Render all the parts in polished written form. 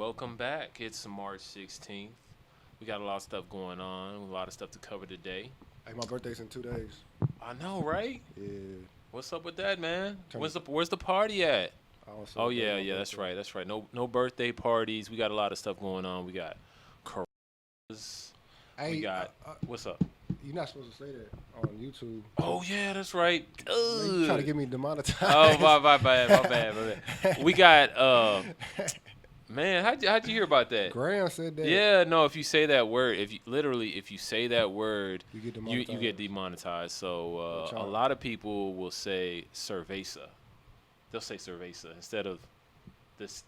welcome back. It's March 16th. We got a lot of stuff going on, a lot of stuff to cover today. Hey, my birthday's in 2 days. I know, right? Yeah, What's up with that, man? turn. Where's the party at? I don't Oh celebrate yeah, my yeah, that's birthday. right, that's right. No birthday parties. We got a lot of stuff going on. We got coronas. We Hey, got what's up? you're not supposed to say that on YouTube. Oh yeah, that's right. Man, you trying to Ugh. get me Oh demonetized? my bad. We got man, how'd you hear about that? Graham said that Yeah, no. If you say that word, if you say that word, you get you get demonetized. demonetized. What So a y'all? lot of people will say cerveza. They'll say cerveza instead of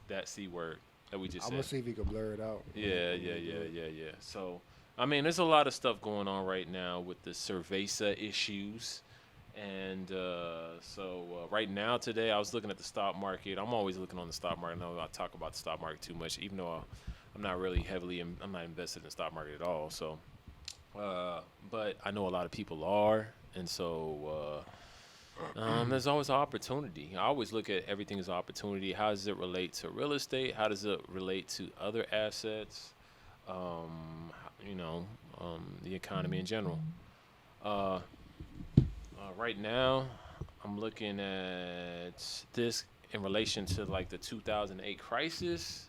that c word that we just I'm gonna said. see if he can blur it out. Yeah, yeah, When we yeah, do it. yeah, yeah. So I mean, there's a lot of stuff going on right now with the cerveza issues. And right now, today, I was looking at the stock market. I'm always looking on the stock market. I know I talk about the stock market too much, even though I'm not really I'm not invested in the stock market at all. So, but I know a lot of people are. And so there's always an opportunity. I always look at everything as an opportunity. How does it relate to real estate? How does it relate to other assets? You know, the economy in general. Uh, right now, I'm looking at this in relation to like the 2008 crisis.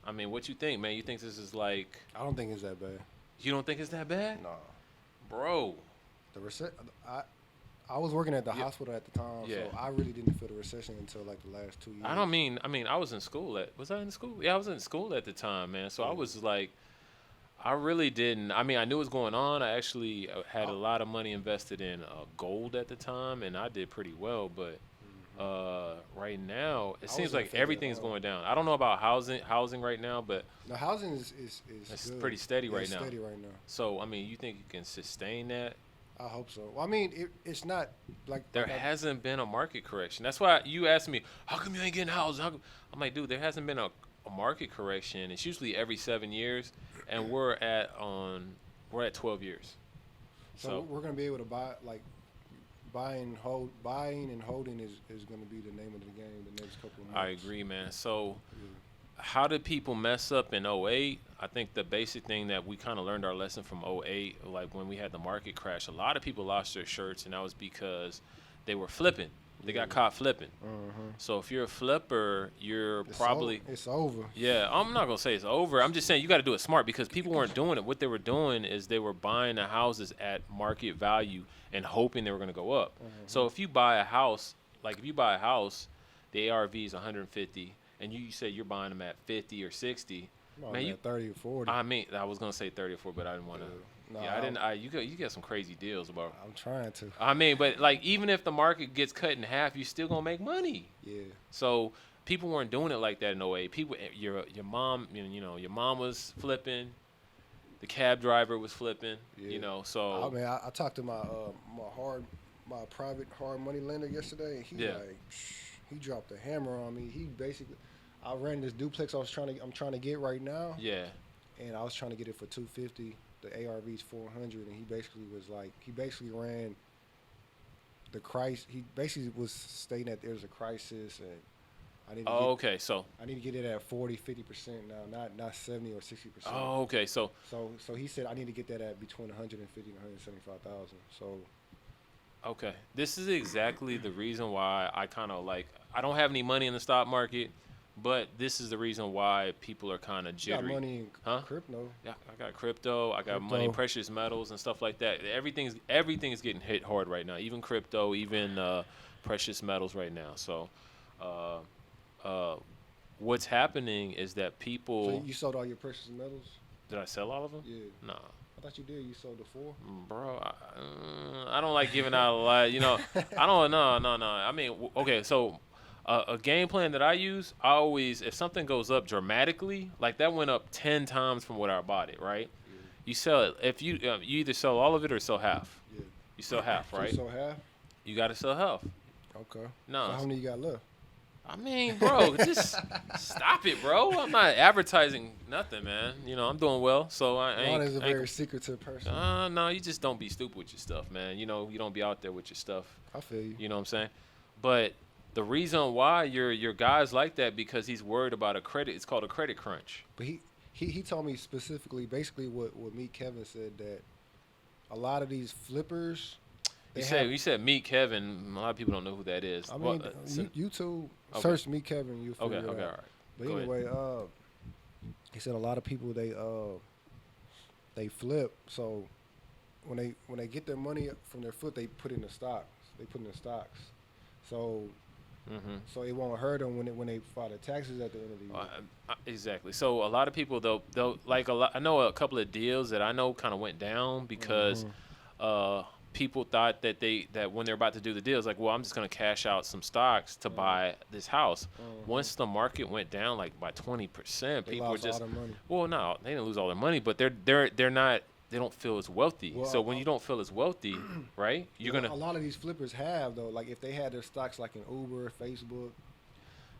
I mean, what you think, man? You think this is like? I don't think it's that bad. You don't think it's that bad, Nah, bro? the recession. I was working at the Yeah, hospital at the time, yeah. so I really didn't feel the recession until like the last 2 years. I don't mean. I mean, I was in school at. Was I in school? Yeah, I was in school at the time, man. So I Yeah. was like, I really didn't. I mean, I knew what was going on. I actually had I, a lot of money invested in gold at the time, and I did pretty well. But mhm. right now, it I seems wasn't like affected at everything's all. going down. I don't know about housing right now, but The housing is it's good. pretty steady Yeah, right it's now. steady right now. So, I mean, you think you can sustain that? I hope so. Well, I mean, it's not There like I. hasn't been a market correction. That's why you asked me, how come you ain't getting houses? I'm like, dude, there hasn't been a market correction. It's usually every 7 years, and we're at 12 years. So So we're gonna be able to buy like buying and holding is gonna be the name of the game the next couple of I months. agree, man. So Yeah. how did people mess up in '08? I think the basic thing that we kind of learned our lesson from '08, like when we had the market crash, a lot of people lost their shirts, and that was because they were flipping. They got Yeah. caught flipping. Uh-huh. So if you're a flipper, you're probably It's over. yeah. I'm not gonna say it's over. I'm just saying you got to do it smart because people weren't doing it. What they were doing is they were buying the houses at market value and hoping they were gonna go up. Uh-huh. So if you buy a house, like if you buy a house, the ARV is 150, and you say you're buying them at 50 or 60. I'm Man, at 30 or 40. I mean, I was gonna say 30 or 4, but I didn't want to. No, Yeah, I didn't. You get some crazy deals, bro. I'm trying to. I mean, but like even if the market gets cut in half, you still gonna make money. Yeah. So people weren't doing it like that in '08. People, your mom, your mom was flipping, the cab driver was flipping, Yeah. I So mean, I talked to my private hard money lender yesterday, and he yeah, like he dropped a hammer on me. He basically, I ran this duplex I'm trying to get right now, yeah. and I was trying to get it for 250. The ARV's 400, and he basically was like he basically ran the crisis. He basically was stating that there's a crisis, and I need to Oh, get okay. So, I need to get it at 40, 50% now, not 70 or 60%. oh, okay. So, So he said I need to get that at between 150 and 175,000. So okay. This is exactly the reason why I kind of like. I don't have any money in the stock market, but this is the reason why people are kind of you got jittery. money in Huh? crypto. Yeah, I got crypto. I got money in Crypto. precious metals and stuff like that. Everything's getting hit hard right now. Even crypto, even precious metals right now. So, uh, uh, what's happening is that So people. you sold all your precious metals? Did I sell all of them? Yeah. Nah, I thought you did. You sold the four? bro. I don't like giving out a lot. I don't. No, no, no. I mean, okay. So, a game plan that I use, I always, if something goes up dramatically, like that went up 10 times from what I bought it, right? Yeah. You sell it. If you either sell all of it or sell half. Yeah. You sell half, So you right? sold half? You got to sell half. Okay. No, So how many you got left? I mean, bro, just stop it, bro. I'm not advertising nothing, man. I'm doing well, so I Ron ain't. is a ain't very secretive person. no, you just don't be stupid with your stuff, man. You don't be out there with your stuff. I feel you. You know what I'm saying? But The reason why your guy's like that because he's worried about a credit. It's called a credit crunch. But he told me specifically, basically what me Kevin said that a lot of these flippers You they said have. you said Meet Kevin. A lot of people don't know who that is. I Well, mean, YouTube okay, search me Kevin, you'll okay, figure it okay, all out. right. But Go ahead. anyway, he said a lot of people they flip. So when they get their money from their foot, they put in the stocks. They put in the stocks. So Mm-hmm. so it won't hurt them when they file their taxes at the end of the year. Exactly. So a lot of people they'll like a lot. I know a couple of deals that I know kind of went down because Hmm. people thought that when they're about to do the deals, like, well, I'm just gonna cash out some stocks to buy this house. Hmm. Once the market went down like by 20%, They people were lost all just, their money. well, no, they didn't lose all their money, but they're not. They don't feel as wealthy. So Well, when you don't feel as wealthy, right? You're well, gonna a lot of these flippers have though. Like if they had their stocks like in Uber, Facebook,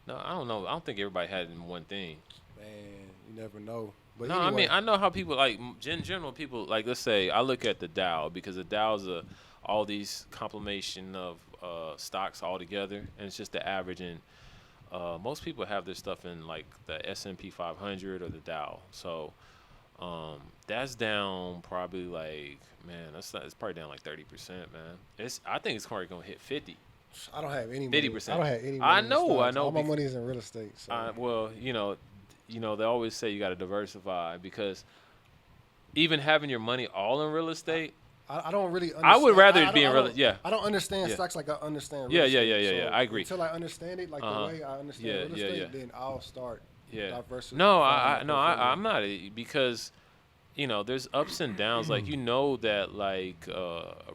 no. I don't know. I don't think everybody had it in one thing. man, you never know. But No, I mean anyway, I know how people like in general people like let's say I look at the Dow because the Dow's all these compilation of stocks all together and it's just the average and most people have their stuff in like the S&P 500 or the Dow. So that's down probably like man it's probably down like 30%, man. I think it's probably gonna hit 50. I don't have any money. I 50%. don't have any money. I in know, I stocks. know. All my money is in real estate. So Well, they always say you got to diversify because even having your money all in real estate, I don't really understand. I would rather it I be in don't, real. Yeah, I don't understand yeah, stocks like I understand yeah, real yeah, estate. yeah, yeah, yeah. So I agree. until I understand it like Uh huh. the way I understand Yeah, real yeah, estate, yeah, then I'll start yeah. diversifying No, my no, portfolio. I'm not because there's ups and downs. Like that like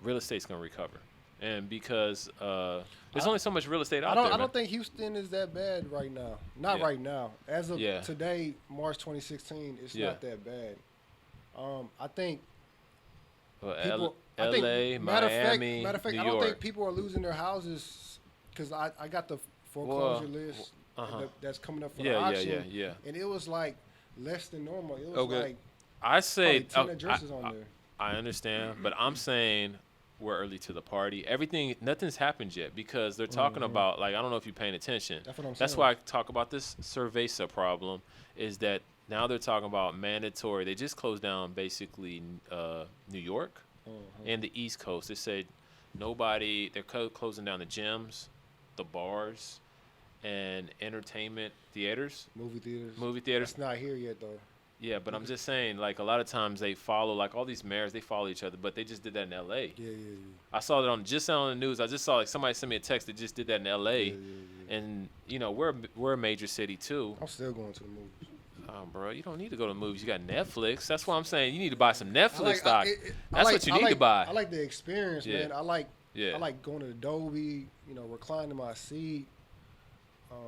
real estate's gonna recover, and because there's I, only so much real estate I out don't there, I man. don't think Houston is that bad right now. Not Yeah, right now. As of yeah, today, March 2016, it's yeah. not that bad. I think Well, people. I think L.A., Miami, matter of fact, New I don't think York. people are losing their houses because I got the foreclosure Well, list uh huh. that's coming up for the Yeah, yeah, yeah, auction, yeah. and it was like less than normal. It was Okay. like I probably say 10 addresses on there. I understand, but I'm saying we're early to the party. Nothing's happened yet because they're talking Hmm. about like I don't know if you're paying attention. That's what I'm That's saying. why I talk about this Cerveza problem. Is that now they're talking about mandatory? They just closed down basically New York Hmm. and the East Coast. They said nobody. They're closing down the gyms, the bars, and entertainment theaters, Movie theaters. movie theaters. That's not here yet though. Yeah, but I'm just saying, like a lot of times they follow, like all these mayors, they follow each other. But they just did that in L.A. Yeah, yeah, I saw that just on the news. I just saw like somebody sent me a text that just did that in yeah, L.A. yeah, yeah. And we're a major city too. I'm still going to the movies. Bro, you don't need to go to the movies. You got Netflix. That's why I'm saying you need to buy some Netflix I, stock. That's what you need to buy. I like the experience, Yeah, man. yeah, I like going to the Dolby, reclining my seat.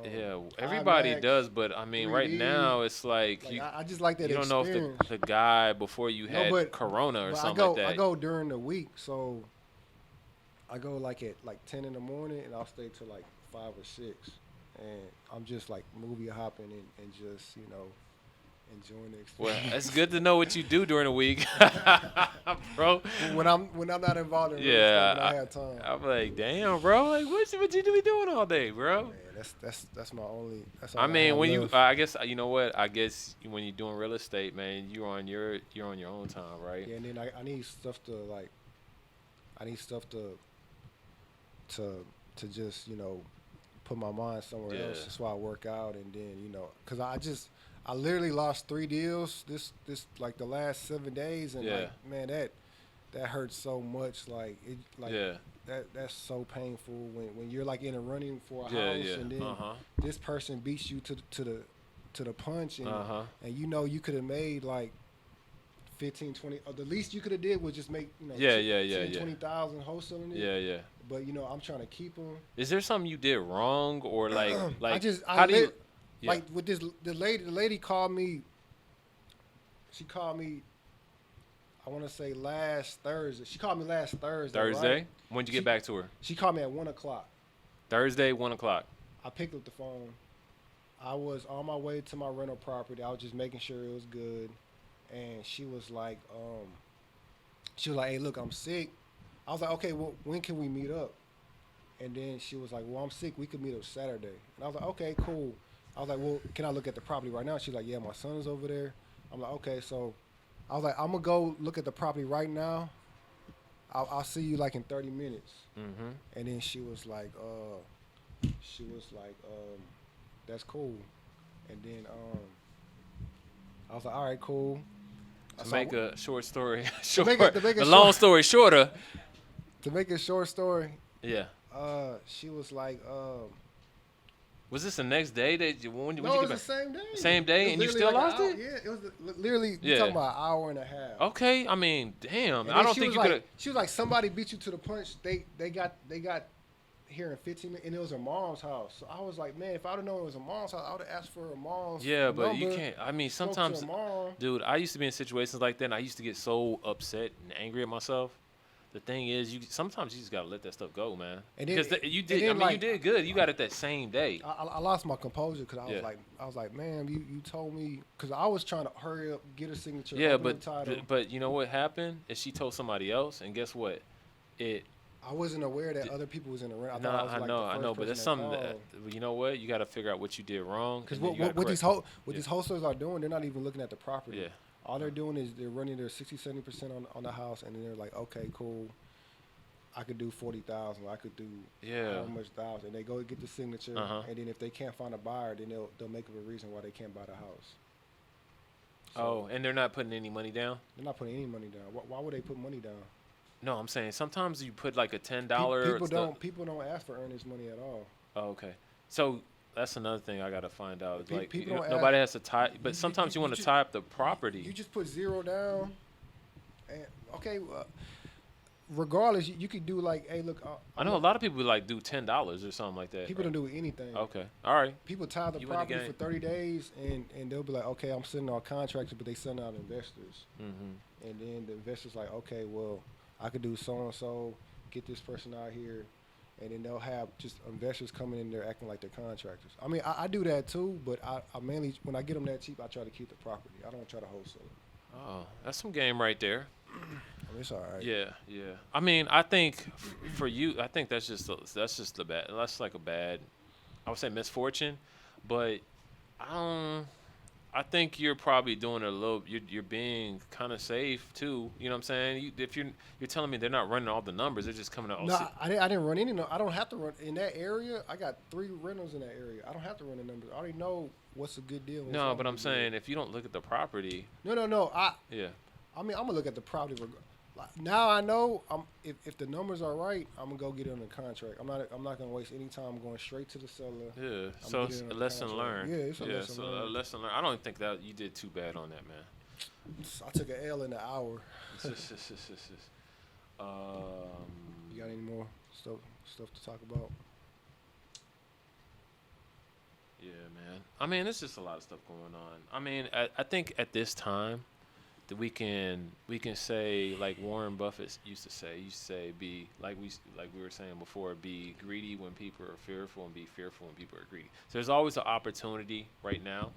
yeah. Everybody IMAX, does, but I mean, right 3D. now it's like Like you I just like that you don't know if experience. the guy before you No, had but Corona or but something like that. I go during the week, so I go like at like 10 in the morning, and I'll stay till like 5 or 6, and I'm just like movie hopping and just enjoying the Well, experience. it's good to know what you do during the week, bro. when I'm not involved in real estate, Yeah, when I have time. I'm like, damn, bro. Like, what you be doing all day, bro? Man, that's my only. That's all I mean, have when you, left. I guess you know what? I guess when you're doing real estate, man, you're on your own time, right? Yeah, and then I need stuff to like. I need stuff to just put my mind somewhere Yeah. else. That's why I work out, and then cause I literally lost 3 deals this like the last 7 days, and Yeah. like man that hurts so much. Like it like Yeah, that's so painful when you're like in a running for a yeah, house, yeah. and then this person beats you to the punch, and you could have made like 15, 20. Or the least you could have did was just make Yeah, 10, yeah, yeah, 10, yeah. 20,000 wholesaling it. Yeah, yeah. But I'm trying to keep them. Is there something you did wrong or like I how do you? lit, Yeah. like with this the lady called me. She called me. I want to say last Thursday. She called me last Thursday. Thursday? Right? When'd you She- get back to her? She called me at 1 o'clock. Thursday, 1 o'clock. I picked up the phone. I was on my way to my rental property. I was just making sure it was good, and she was like, "Hey, look, I'm sick." I was like, "Okay, well, when can we meet up?" And then she was like, "Well, I'm sick. We could meet up Saturday." And I was like, "Okay, cool." I was like, "Well, can I look at the property right now?" She's like, "Yeah, my son's over there." I'm like, "Okay." So I was like, "I'm gonna go look at the property right now. I'll see you like in 30 minutes." Mm-hmm. And then she was like, "That's cool." And then I was like, "All right, cool." To So make a short story to short, make it to make the it long short story shorter. to make a short story, Yeah. she was like, Was this the next day that when you no, get it was back? the same day. Same It day, was and you literally still like lost it? yeah, it was literally you Yeah. talking about an hour and a half. Okay. I mean, damn. And I then don't she think was you could like, have. she was like, somebody beat you to the punch. They got here in 15 minutes, and it was her mom's house. So I was like, man, if I'd have known it was her mom's house, I would have asked for her mom's Yeah, number. but you can't. I mean, Spoke to her sometimes, mom. dude, I used to be in situations like that, and I used to get so upset and angry at myself. The thing is, you sometimes you just gotta let that stuff go, man. And then Because you and did. I then, mean, you like, did good. You got it that same day. I lost my composure because Yeah. I was like, man, you told me because I was trying to hurry up, get a signature, Yeah, open the but title. but you know what happened? Is she told somebody else, and guess what? It. I wasn't aware that other people was in the rent. I No, thought I was like the I first know, but person it's that something called. that you know what you got to figure out what you did wrong. Because And then you gotta correct it. Yeah. these wholesalers are doing, they're not even looking at the property. Yeah. All they're doing is they're running their 60-70% on the house, and then they're like, okay, cool. I could do 40,000. I could do Yeah. how much thousand. And they go get the signature, Uh-huh. and then if they can't find a buyer, then they'll make up a reason why they can't buy the house. So Oh, and they're not putting any money down. they're not putting any money down. Why would they put money down? No, I'm saying sometimes you put like a $10. People don't ask for earnest money at all. Oh, okay. So that's another thing I gotta find out. Is like People don't nobody has to tie, but sometimes you you want to just- tie up the property. You just put zero down, and okay. Regardless, you could do like, hey, look. I know a lot of people like do $10 or something like that. People right? don't do anything. Okay. All right. People tie the You in the property game. for 30 days, and they'll be like, okay, I'm sending out contractors, but they send out investors. Mm-hmm. And then the investor's like, okay, well, I could do so and so, get this person out here, and then they'll have just investors coming in there acting like they're contractors. I mean, I do that too, but I mainly when I get them that cheap, I try to keep the property. I don't try to wholesale it. Oh, that's some game right there. I mean, it's all right. Yeah, yeah. I mean, I think for you, I think that's just the bad. That's like a bad. I would say misfortune, but I think you're probably doing it a little. You're being kind of safe too. You know what I'm saying? If you're telling me they're not running all the numbers, they're just coming out. No, I didn't run any. No, I don't have to run in that area. I got 3 rentals in that area. I don't have to run the numbers. I already know what's a good deal. No, but I'm saying if you don't look at the property. No. Yeah. I mean, I'm gonna look at the property. Now I know if the numbers are right, I'm gonna go get it on the contract. I'm not gonna waste any time going straight to the seller. Yeah. I'm So getting it's it on a the lesson contract. learned. Yeah, it's a lesson so learned. a lesson learned. I don't think that you did too bad on that, man. I took an L in an hour. Um, You got any more stuff to talk about? Yeah, man. I mean, it's just a lot of stuff going on. I mean, I think at this time that we can say like Warren Buffett used to say be like we were saying before, be greedy when people are fearful and be fearful when people are greedy. So there's always an opportunity right now.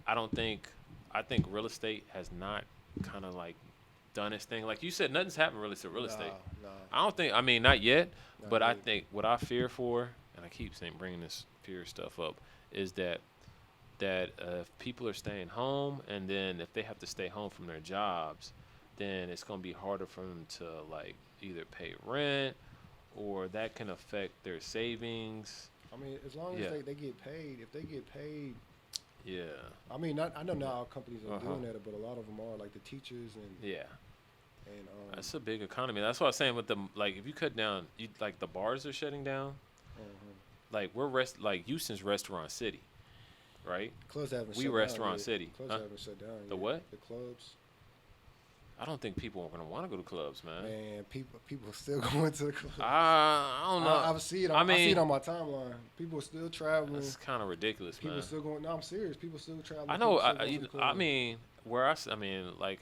I think real estate has not kind of like done its thing. Like you said, nothing's happened really to real estate. No. I don't think. I mean, not yet. Not But I yet. think what I fear for, and I keep saying bringing this fear stuff up, is that if people are staying home, and then if they have to stay home from their jobs, then it's gonna be harder for them to like either pay rent, or that can affect their savings. I mean, as long Yeah. as they get paid, if they get paid, Yeah. I mean, I know now companies are Uh-huh. doing that, but a lot of them are like the teachers Yeah. and That's a big economy. That's what I was saying with the like if you cut down, like the bars are shutting down. Like like Houston's restaurant city, right? clubs haven't. We shut restaurant down yet. city, Clubs huh? haven't shut down. The yet. what? The clubs. I don't think people are gonna want to go to clubs, man. Man, people are still going to the clubs. I don't know. I see it. I I see mean- it on my timeline. People are still traveling. It's kind of ridiculous, People man. still going. No, I'm serious. People still traveling. I know. People still going to the I clubs. mean, I mean, like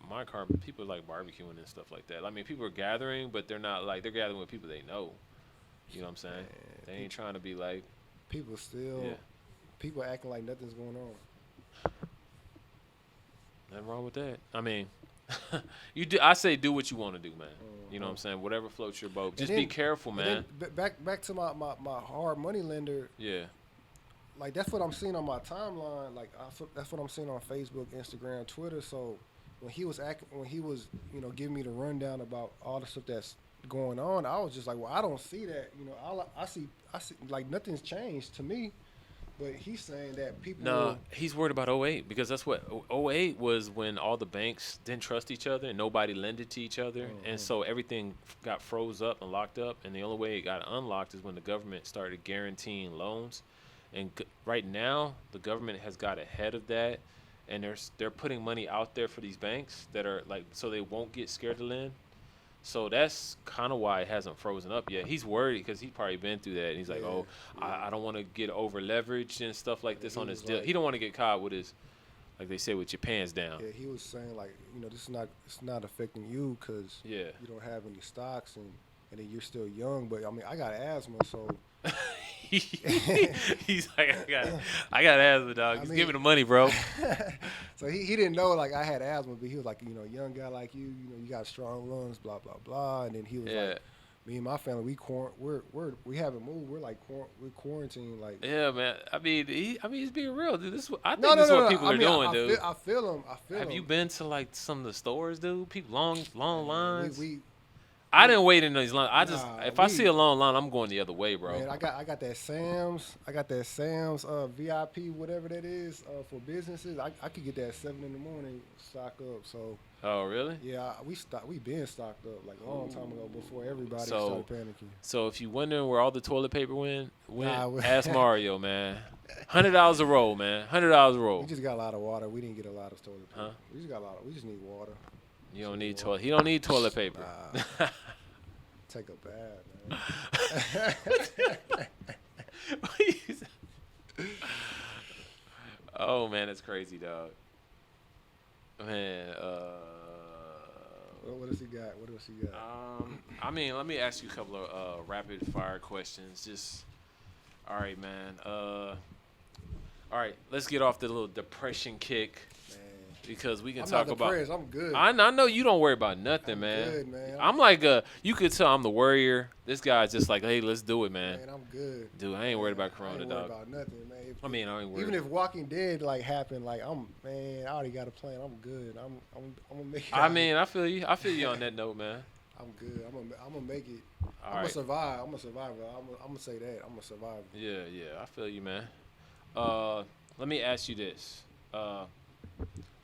my car, people like barbecuing and stuff like that. I mean, people are gathering, but they're not like they're gathering with people they know. You know what I'm saying? Man, They ain't trying to be like, people still. yeah, People acting like nothing's going on. nothing wrong with that. I mean, I say do what you want to do, man. You know what I'm saying? Whatever floats your boat. And Just be then, careful, and man. then back to my hard money lender. Yeah. Like that's what I'm seeing on my timeline. Like that's what I'm seeing on Facebook, Instagram, Twitter. So when he was giving me the rundown about all the stuff that's going on, I was just like, well, I don't see that. I see like nothing's changed to me. But he's saying that people. No, he's worried about '08 because that's what '08 was, when all the banks didn't trust each other and nobody lended to each other, and so everything got froze up and locked up. And the only way it got unlocked is when the government started guaranteeing loans. And right now, the government has got ahead of that, and they're putting money out there for these banks that are like, so they won't get scared to lend. So that's kind of why it hasn't frozen up yet. He's worried because he's probably been through that. And he's like, I don't want to get over leveraged and stuff like this on his deal. He don't want to get caught with his, like they say, with your pants down. Yeah, he was saying like, it's not affecting you because you don't have any stocks and then you're still young. But I mean, I got asthma, so. He's like, I got asthma, dog. Just give me the money, bro. So he didn't know like I had asthma, but he was like, young guy like you you got strong lungs, blah blah blah. And then he was like, me and my family, we haven't moved. We're quarantined. Like, yeah, man. I mean, he's being real, dude. This is what people are doing, dude. I feel him. Have you been to like some of the stores, dude? People long lines. I didn't wait in these lines. If I see a long line, I'm going the other way, bro. Man, I got that Sam's. I got that Sam's VIP, whatever that is, for businesses. I could get that at 7 in the morning, stock up. So. Oh really? Yeah, we been stocked up like a long time ago before everybody started panicking. So if you wondering where all the toilet paper went, ask Mario, man. $100 a roll, man. $100 a roll. We just got a lot of water. We didn't get a lot of toilet paper. Huh? We just need water. You don't need toilet. He don't need toilet paper. Take a bath, man. Oh man, that's crazy, dog. Man, what else he got? I mean, let me ask you a couple of rapid fire questions. Just, all right, man. All right, let's get off the little depression kick. Because we can talk about. I'm good. I know you don't worry about nothing, man. Good, man. I'm like you could tell I'm the worrier. This guy's just like, hey, let's do it, man. Man, I'm good. Dude, I ain't worried about Corona, dog. I ain't worried about nothing, man. I ain't worried. Even if Walking Dead like happened, like I already got a plan. I'm good. I'm gonna make it. I mean, I feel you. I feel you on that note, man. I'm good. I'm gonna make it. I'm gonna survive. I'm a survivor. I'm gonna say that. I'm a survivor. Yeah, I feel you, man. Let me ask you this.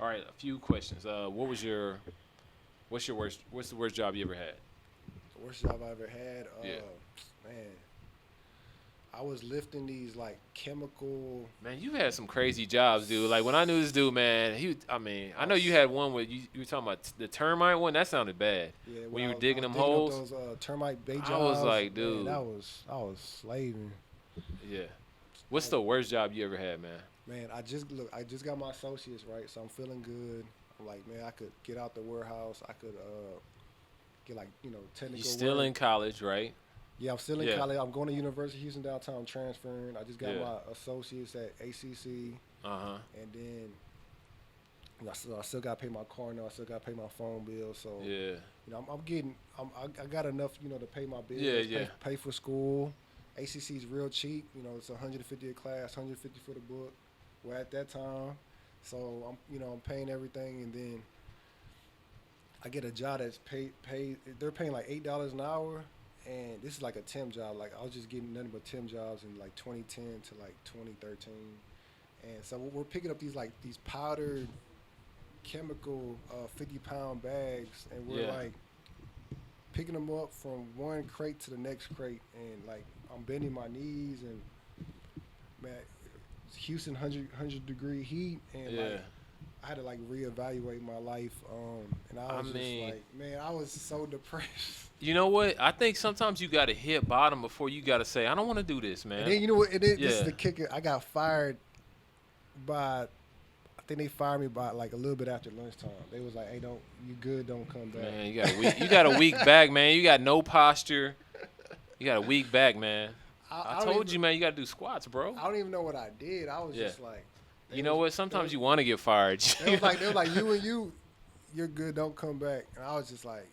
All right, a few questions. What's the worst job you ever had? The worst job I ever had? Man, I was lifting these like chemical. Man, you had some crazy jobs, dude. Like when I knew this dude, man, I know you had one where you were talking about the termite one. That sounded bad. Yeah, when you were digging them holes. Those termite bait jobs. I was like, dude, man, I was slaving. Yeah. What's the worst job you ever had, man? Man, I just got my associates, right? So I'm feeling good. I'm like, man, I could get out the warehouse. I could get like, technical. You're still in college, right? Yeah, I'm still in college. I'm going to University of Houston downtown, transferring. I just got my associates at ACC. And then I still got to pay my car now. I still got to pay my phone bill. So I got enough, to pay my bills. Pay for school. ACC is real cheap. It's $150 a class, $150 for the book. Well, at that time, so I'm paying everything, and then I get a job that's paid. They're paying like $8 an hour, and this is like a temp job. Like I was just getting nothing but temp jobs in like 2010 to like 2013, and so we're picking up these powdered chemical 50-pound bags, and we're like picking them up from one crate to the next crate, and like I'm bending my knees, and man, Houston 100-degree heat, and like I had to like reevaluate my life, and I was like, man, I was so depressed. You know what? I think sometimes you got to hit bottom before you got to say, I don't want to do this, man. And then you know what? This is the kicker. I got fired by. I think they fired me by like a little bit after lunchtime. They was like, "Hey, you good? Don't come back." Man, you got a weak back, man. You got no posture. You got a weak back, man. I told you, man. You got to do squats, bro. I don't even know what I did. I was just like, you know what? Sometimes you want to get fired. They was like, you're good. Don't come back. And I was just like,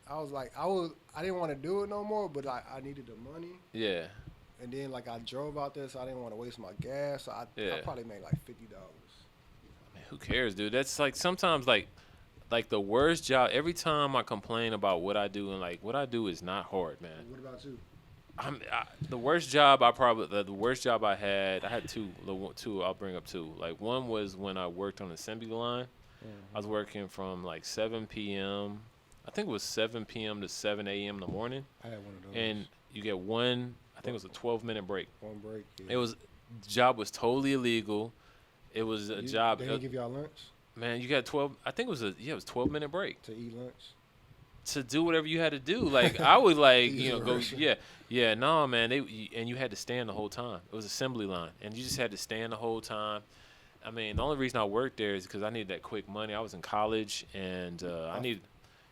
I didn't want to do it no more, but I needed the money. Yeah. And then like I drove out there, so I didn't want to waste my gas. So I Yeah. probably made like $50. Man, who cares, dude? That's like sometimes like the worst job. Every time I complain about what I do and like what I do is not hard, man. What about you? The worst job the worst job I had two. Two, I'll bring up two. Like one was when I worked on the assembly line. I was working from like 7 p.m. I think it was 7 p.m. to 7 a.m. in the morning, I had one of those. and you get one. I think it was a 12-minute break. One break. Yeah. It was job was totally illegal. It was a job. They didn't give y'all lunch Man, you got 12. I think it was 12-minute break to eat lunch. to do whatever you had to do. Like I would like Easy go Russian. yeah no man and you had to stand the whole time. It was assembly line and you just had to stand the whole time. I mean, the only reason I worked there is because I needed that quick money. I was in college and I needed.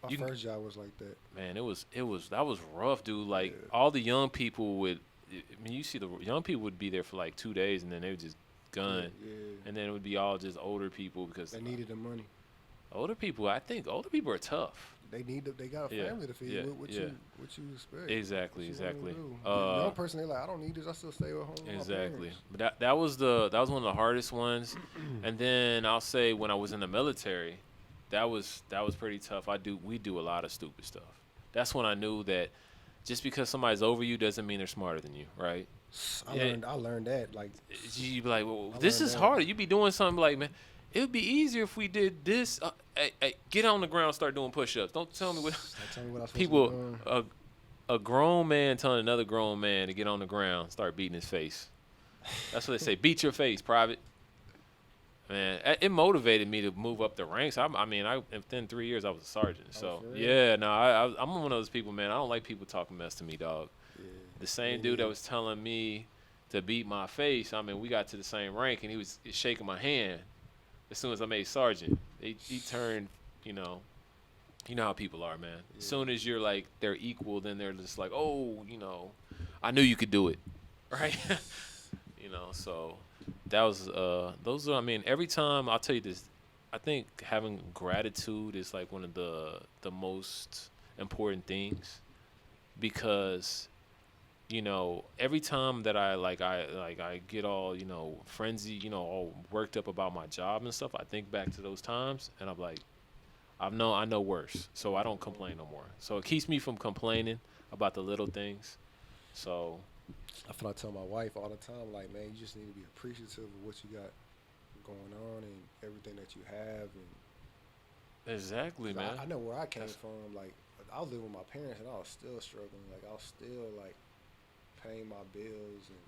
My You can, first job was like that. man, that was rough, dude. Like Yeah. all the young people would. I mean, you see the young people would be there for like 2 days and then they would just gun, Yeah. and then it would be all just older people because They needed the money. older people. I think older people are tough. They got a Yeah, family to feed. yeah, What yeah. you expect? Exactly, What you wanna exactly. do? The young person, they like, I don't need this. I still stay at home with my Exactly. parents. But that was one of the hardest ones. And then I'll say when I was in the military, that was pretty tough. We do a lot of stupid stuff. That's when I knew that just because somebody's over you doesn't mean they're smarter than you, right? Yeah. I learned that. Like, You be like, well, I this learned is that. hard. You be doing something like, man, it would be easier if we did this. Hey, get on the ground, start doing push-ups. Don't tell me what like, tell me what I'm supposed to be people. doing. A grown man telling another grown man to get on the ground, start beating his face. That's what they say. Beat your face, private. Man, it motivated me to move up the ranks. I mean, within 3 years I was a sergeant. So for real? yeah, no, I'm one of those people, man. I don't like people talking mess to me, dog. Yeah. The same Me dude that neither. was telling me to beat my face. I mean, we got to the same rank, and he was shaking my hand as soon as I made sergeant. He turned, you know how people are, man. As soon as you're like they're equal, then they're just like, oh, I knew you could do it, right? So that was those are. I mean, every time I'll tell you this, I think having gratitude is like one of the most important things because every time that I get all frenzy, all worked up about my job and stuff, I think back to those times and I'm like, I know worse, so I don't complain no more. So it keeps me from complaining about the little things. So I feel like I tell my wife all the time, like, man, you just need to be appreciative of what you got going on and everything that you have. And exactly, 'cause man. I know where I came That's- from. Like, I was living with my parents and I was still struggling. Like, I was still like paying my bills and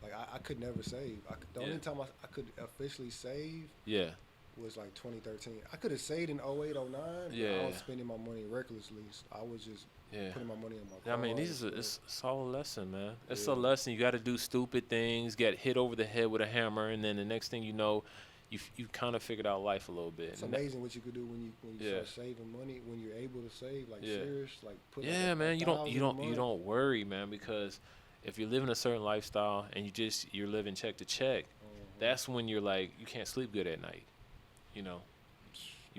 like I could never save. The only Yeah. time I could officially save Yeah, was like 2013. I could have saved in 08, 09, but I Yeah. was spending my money recklessly. So I was just yeah. putting my money on my I mean, card it's and a, stuff. it's all a lesson, man. It's Yeah. a lesson. You got to do stupid things, get hit over the head with a hammer, and then the next thing you know, you kind of figured out life a little bit. It's And that- amazing what you could do when you Yeah. start saving money, when you're able to save, like Yeah. serious, like put like yeah, a man. You don't $1,000 a month. worry, man, because if you're living a certain lifestyle and you're living check to check, that's when you're like you can't sleep good at night. You Man,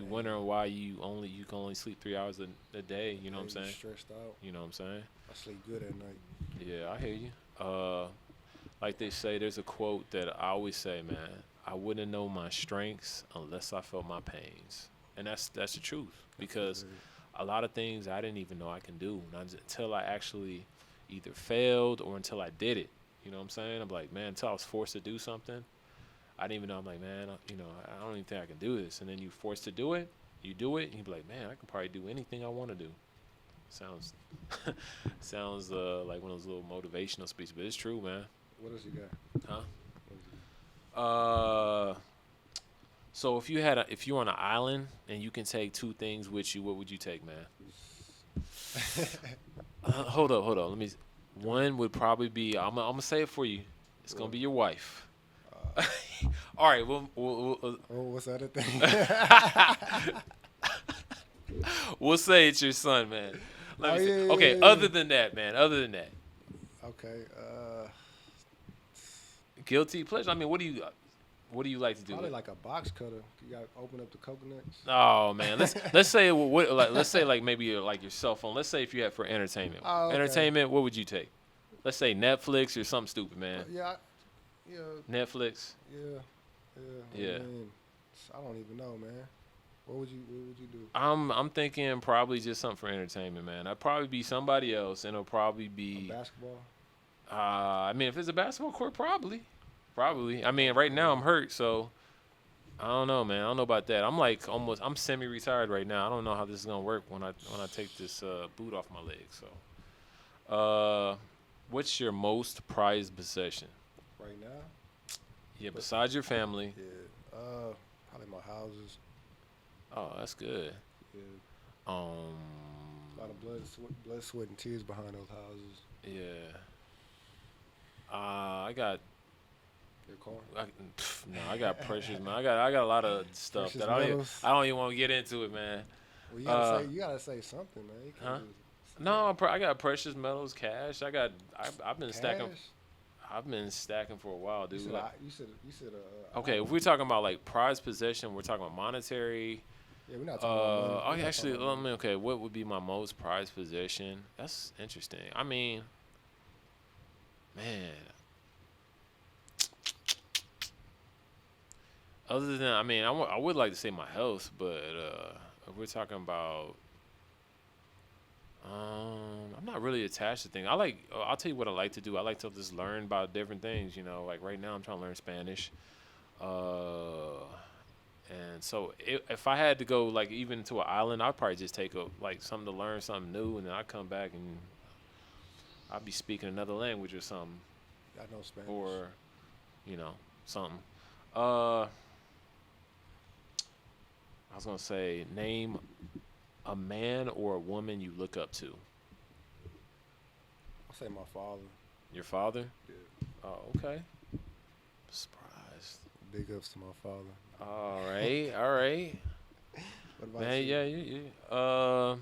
wondering why you can only sleep 3 hours a day. You know what I'm you saying? stressed out. You know what I'm saying? I sleep good at night. Yeah, I hear you. Like they say, there's a quote that I always say, man. I wouldn't know my strengths unless I felt my pains, and that's the truth. Because a lot of things I didn't even know I can do until I actually either failed or until I did it. You know what I'm saying? I'm like, man, until I was forced to do something, I didn't even know. I'm like, man, I don't even think I can do this. And then you forced to do it, you do it, and you be like, man, I can probably do anything I want to do. Sounds like one of those little motivational speeches, but it's true, man. What else you got? Huh? What else you So if you're on an island and you can take two things with you, what would you take, man? Hold up. One would probably be I'm gonna say it for you. It's gonna be your wife. All right. Well, Oh, what's the other thing? we'll say it's your son, man. Let Oh, me see. yeah, Okay. yeah. Other than that, man. Other than that, Okay. guilty pleasure. I mean, what do you? What do you like to do? Probably like a box cutter. You got to open up the coconuts. Oh man, let's say let's say like maybe like your cell phone. Let's say if you had for entertainment. Oh, okay. Entertainment, what would you take? Let's say Netflix or something stupid, man. Yeah, yeah, Netflix. yeah, Yeah. I mean, I don't even know, man. What would you do? I'm thinking probably just something for entertainment, man. I'd probably be somebody else, and it'll probably A be. basketball? I mean, if it's a basketball court, probably. I mean, right now I'm hurt, so I don't know, man. I don't know about that. I'm like I'm semi-retired right now. I don't know how this is gonna work when I take this boot off my leg. So, what's your most prized possession? Right now? Yeah, besides your family. Yeah. Probably my houses. Oh, that's good. Yeah. Um, A lot of blood, sweat, and tears behind those houses. yeah. I got. Your car? No, I got precious, man. I got a lot of stuff Precious that metals? I don't even want to get into it, man. Well, you gotta say something, man. You can't Huh? just- No, I got precious metals, cash. I've been stacking. Cash? I've been stacking for a while, You dude. said, Like, you said okay, if we're talking about like prized possession, we're talking about monetary. Yeah, we're not talking about money. We're not talking Actually, about money. okay, what would be my most prized possession? That's interesting. I mean, man. Other than, I mean, I would like to say my health, but if we're talking about, I'm not really attached to things. I'll tell you what I like to do. I like to just learn about different things. You know, like right now I'm trying to learn Spanish. And so if I had to go like even to an island, I'd probably just take like something to learn something new, and then I'd come back and I'd be speaking another language or something, I know Spanish. or something. I was gonna say, name a man or a woman you look up to. I'll say my father. Your father? Yeah. Oh, okay. Surprised. Big ups to my father. All right, all right. What about Man, you? yeah,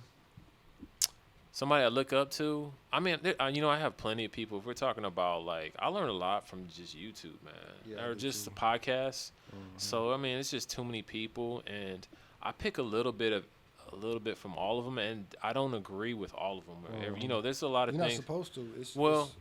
somebody I look up to. I mean, I have plenty of people. If we're talking about like, I learn a lot from just YouTube, man, Yeah, I or do just too. the podcast. Mhm. So I mean, it's just too many people, and I pick a little bit from all of them, and I don't agree with all of them. Mhm. There's a lot of You're not things. supposed to. Well,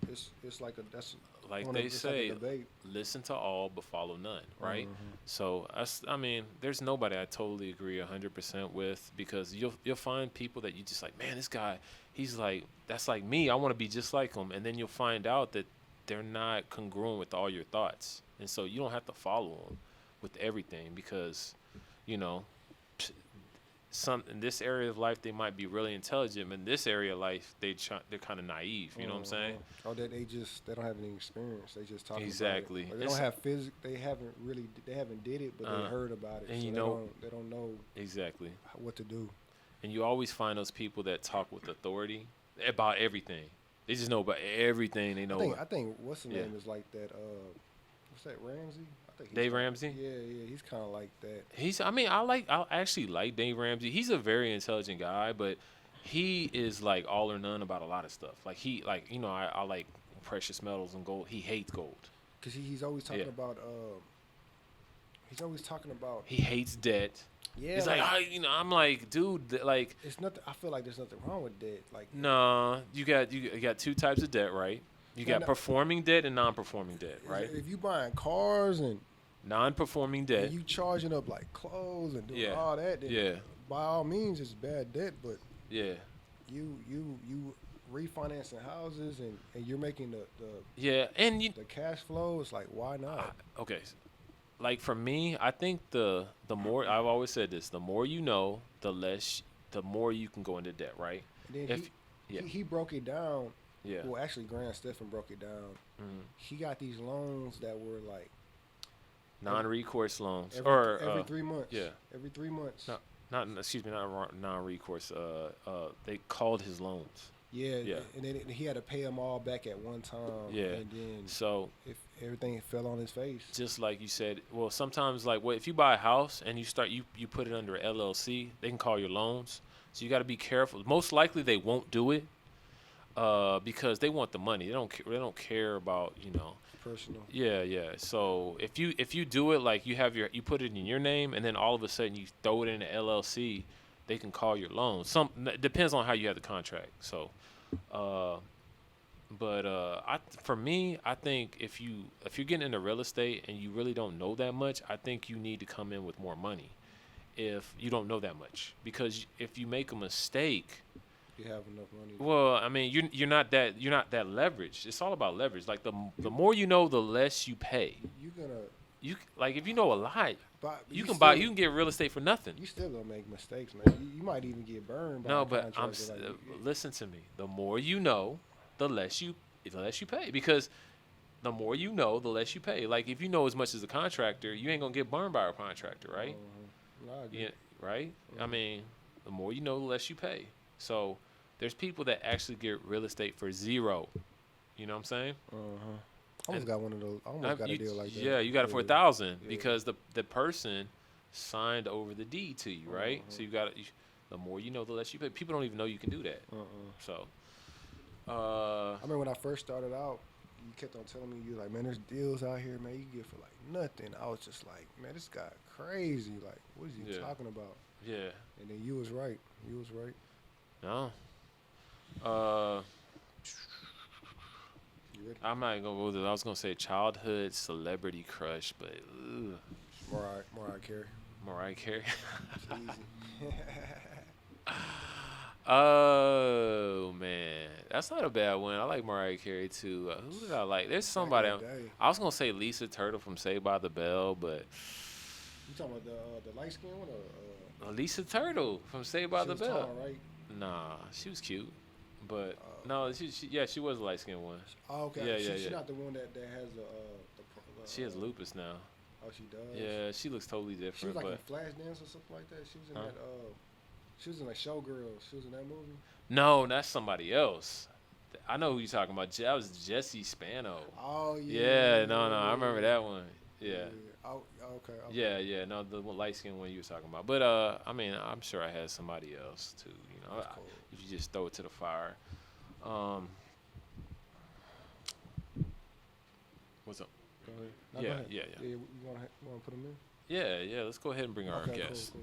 It's like that's like one of- they it's say, like a debate. listen to all but follow none, right? Mhm. So I mean, there's nobody I totally agree 100% with, because you'll find people that you just like, man, this guy, he's like, that's like me. I want to be just like him, and then you'll find out that they're not congruent with all your thoughts, and so you don't have to follow them with everything, because you know some in this area of life they might be really intelligent, but in this area of life they're kind of naive. You know what I'm saying? Or that they don't have any experience. They just talk Exactly. about it. Or they It's- don't have they haven't did it, but they heard about it. and so you they know- don't know Exactly. what to do. And you always find those people that talk with authority about everything. They just know about everything. They know. I think what's the Yeah. name is like that. What's that, Ramsey? I think Dave Ramsey? Yeah, he's kind of like that. I actually like Dave Ramsey. He's a very intelligent guy, but he is like all or none about a lot of stuff. Like I like precious metals and gold. He hates gold. Cause he's always talking Yeah. about. He's always talking about. He hates debt. Yeah, He's like, I'm like, dude, like, it's nothing. I feel like there's nothing wrong with that. Like, nah, you got two types of debt, right? You got no. performing debt and non-performing debt, right? if you buying cars and Non-performing debt. you charging up like clothes and doing Yeah. all that, then Yeah. by all means it's bad debt. But Yeah. you refinancing houses and you're making the Yeah, and you the cash flow. It's like, why not? okay. Like for me, I think the more, I've always said this, the more you know, the more you can go into debt, right? And then yeah. he broke it down. Yeah. Well, actually, Grant Stephan broke it down. Mhm. He got these loans that were like Non-recourse loans every 3 months. yeah. Every 3 months. No. Not non-recourse. They called his loans. Yeah. Yeah. And then he had to pay them all back at one time. Yeah. And then So if everything fell on his face. just like you said, well, sometimes like if you buy a house and you put it under LLC, they can call your loans. So you got to be careful. Most likely they won't do it. because they want the money. They don't care about, you know. Personal. Yeah, yeah. So if you do it like you put it in your name and then all of a sudden you throw it in the LLC, they can call your loan. It depends on how you have the contract. So, uh, but for me, I think if you're getting into real estate and you really don't know that much, I think you need to come in with more money. If you don't know that much, because if you make a mistake, You have enough money. well, I mean, you're not that leveraged. It's all about leverage. Like the more you know, the less you pay. You gonna Like if you know a lot, buy. you can get real estate for nothing. You still gonna make mistakes, man. You might even get burned by No, a but contractor. Like, listen to me. The more you know, the less you pay, because the more you know, the less you pay. Like if you know as much as a contractor, you ain't gonna get burned by a contractor, right? No, I agree. Yeah, right. I mean, the more you know, the less you pay. So there's people that actually get real estate for zero. You know what I'm saying? I almost got one of those. I almost got a deal like that. Yeah, you got it for Yeah. 1,000 Yeah. because the person signed over the deed to you, right? So you got the more you know, the less you pay. People don't even know you can do that. So, I remember when I first started out, you kept on telling me, you like, man, there's deals out here, man, you can get for like nothing. I was just like, man, this guy crazy. Like, what is he Yeah. talking about? yeah, And then you was right. You was right. no. You ready? I'm not gonna go with it. I was gonna say childhood celebrity crush, but Mariah Carey. Mariah Carey. It's easy. Oh man, that's not a bad one. I like Mariah Carey too. Who did I like? There's somebody. Back in the day. I was gonna say Lisa Turtle from Saved by the Bell, but You talking about the light skin one or Lisa Turtle from Saved by she the was Bell. tall, right? Nah, she was cute, but no, she was a light skinned one. Oh, okay. Yeah, She's yeah. not the one that has She has lupus now. Oh, she does. Yeah, she looks totally different. She was like but in Flashdance or something like that. She was in Huh? that. She was in like Showgirls. She was in that movie. no, that's somebody else. I know who you're talking about. That was Jesse Spano. Oh Yeah, no, I remember that one. Yeah. Oh, okay. Yeah, no, the light skinned one you were talking about. But I mean, I'm sure I had somebody else too. You know, That's cool. if you just throw it to the fire. What's up? Go ahead. No, Yeah, go ahead. yeah. You want to put them in? Yeah. Let's go ahead and bring our Okay, guest. cool.